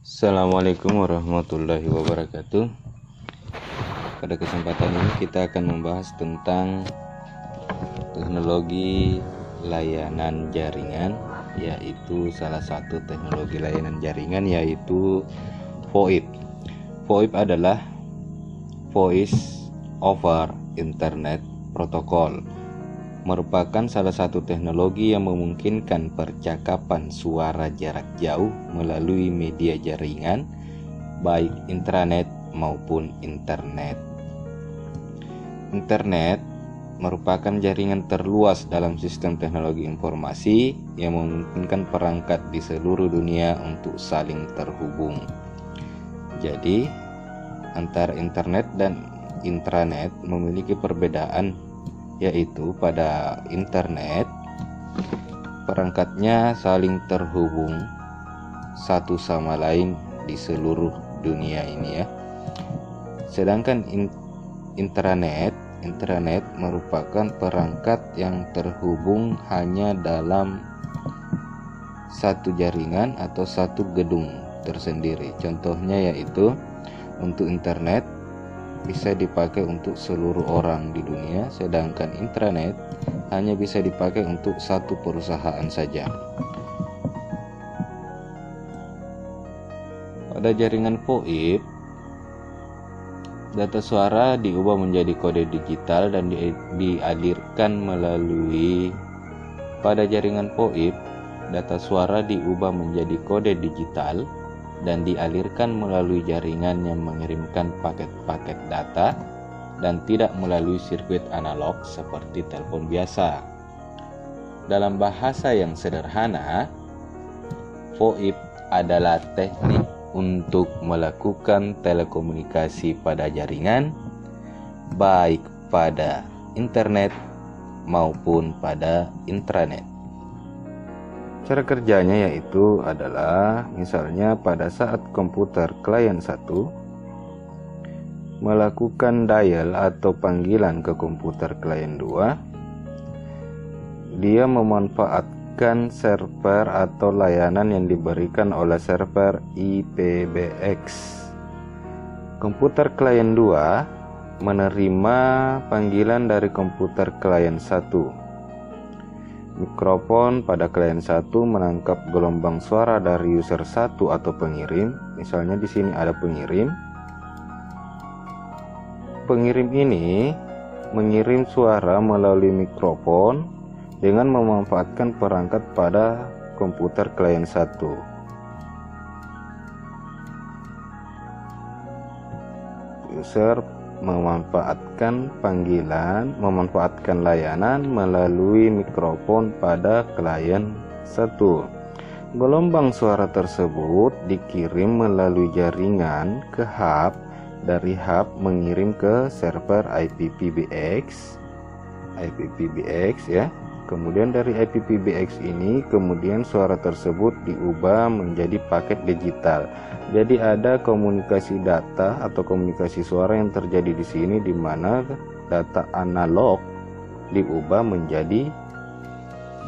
Assalamualaikum warahmatullahi wabarakatuh. Pada kesempatan ini kita akan membahas tentang teknologi layanan jaringan, yaitu salah satu teknologi layanan jaringan yaitu VoIP. VoIP adalah Voice over Internet Protocol, merupakan salah satu teknologi yang memungkinkan percakapan suara jarak jauh melalui media jaringan, baik intranet maupun internet. Internet merupakan jaringan terluas dalam sistem teknologi informasi yang memungkinkan perangkat di seluruh dunia untuk saling terhubung. Jadi, antara internet dan intranet memiliki perbedaan, yaitu pada internet perangkatnya saling terhubung satu sama lain di seluruh dunia ini ya. Sedangkan intranet merupakan perangkat yang terhubung hanya dalam satu jaringan atau satu gedung tersendiri. Contohnya yaitu untuk internet bisa dipakai untuk seluruh orang di dunia, sedangkan intranet hanya bisa dipakai untuk satu perusahaan saja. Pada jaringan VoIP, data suara diubah menjadi kode digital dan dialirkan melalui pada jaringan VoIP, data suara diubah menjadi kode digital dan dialirkan melalui jaringan yang mengirimkan paket-paket data dan tidak melalui sirkuit analog seperti telepon biasa. Dalam bahasa yang sederhana, VoIP adalah teknik untuk melakukan telekomunikasi pada jaringan, baik pada internet maupun pada intranet. Cara kerjanya yaitu adalah misalnya pada saat komputer klien 1 melakukan dial atau panggilan ke komputer klien 2, dia memanfaatkan server atau layanan yang diberikan oleh server IPBX. Komputer klien 2 menerima panggilan dari komputer klien 1. Mikrofon pada klien 1 menangkap gelombang suara dari user 1 atau pengirim. Misalnya di sini ada pengirim. Pengirim ini mengirim suara melalui mikrofon dengan memanfaatkan perangkat pada komputer klien 1. User memanfaatkan layanan melalui mikrofon pada klien 1. Gelombang suara tersebut dikirim melalui jaringan ke hub, dari hub mengirim ke server IPPBX ya. Kemudian dari IPPBX ini kemudian suara tersebut diubah menjadi paket digital. Jadi ada komunikasi data atau komunikasi suara yang terjadi di sini, di mana data analog diubah menjadi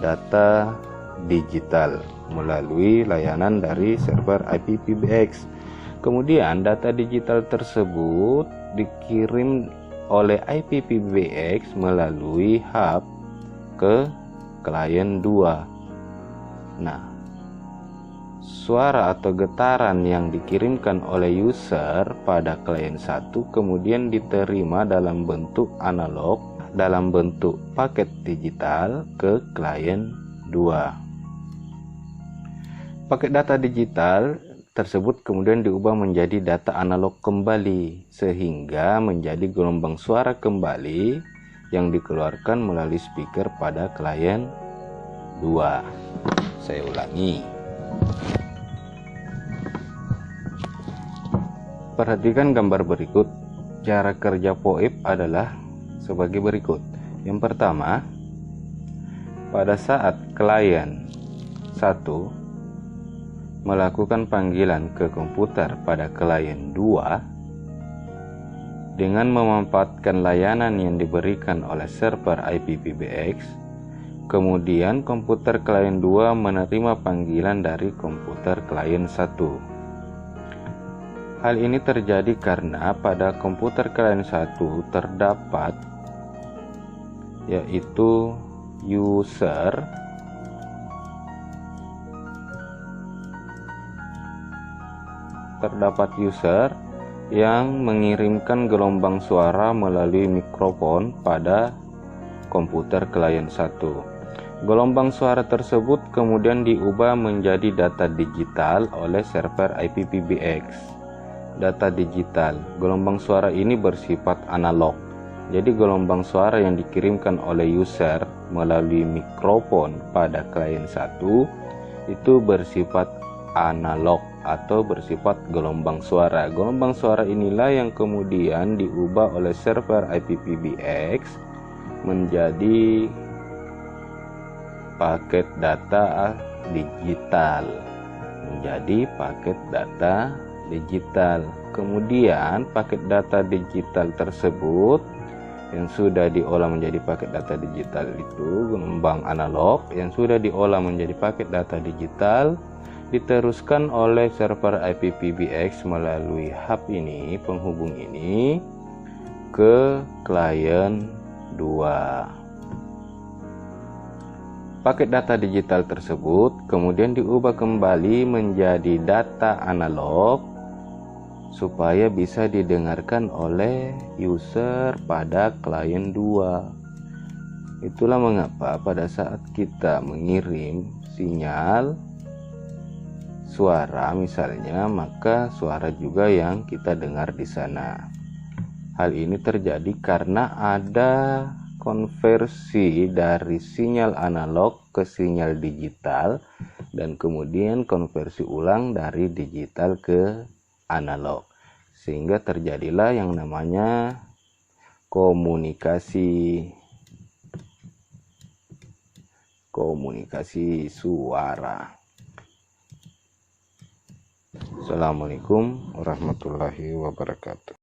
data digital melalui layanan dari server IPPBX. Kemudian data digital tersebut dikirim oleh IPPBX melalui hub ke klien 2. Nah, suara atau getaran yang dikirimkan oleh user pada klien 1 kemudian diterima dalam bentuk analog, dalam bentuk paket digital ke klien 2. Paket data digital tersebut kemudian diubah menjadi data analog kembali, sehingga menjadi gelombang suara kembali yang dikeluarkan melalui speaker pada klien 2. Saya ulangi. Perhatikan gambar berikut. Cara kerja VoIP adalah sebagai berikut. Yang pertama, pada saat klien 1 melakukan panggilan ke komputer pada klien 2 dengan memanfaatkan layanan yang diberikan oleh server IPPBX, kemudian komputer klien 2 menerima panggilan dari komputer klien 1. Hal ini terjadi karena pada komputer klien 1 terdapat yaitu user yang mengirimkan gelombang suara melalui mikrofon pada komputer klien 1. Gelombang suara tersebut kemudian diubah menjadi data digital oleh server IPPBX. Data digital, gelombang suara ini bersifat analog. Jadi gelombang suara yang dikirimkan oleh user melalui mikrofon pada klien 1 itu bersifat analog atau bersifat gelombang suara. Gelombang suara inilah yang kemudian diubah oleh server IPPBX menjadi paket data digital. Kemudian paket data digital tersebut yang sudah diolah menjadi paket data digital itu gelombang analog yang sudah diolah menjadi paket data digital diteruskan oleh server IPPBX melalui hub ini, penghubung ini ke klien 2. Paket data digital tersebut kemudian diubah kembali menjadi data analog supaya bisa didengarkan oleh user pada klien 2. Itulah mengapa pada saat kita mengirim sinyal suara misalnya, maka suara juga yang kita dengar di sana. Hal ini terjadi karena ada konversi dari sinyal analog ke sinyal digital dan kemudian konversi ulang dari digital ke analog, sehingga terjadilah yang namanya komunikasi suara. Assalamualaikum warahmatullahi wabarakatuh.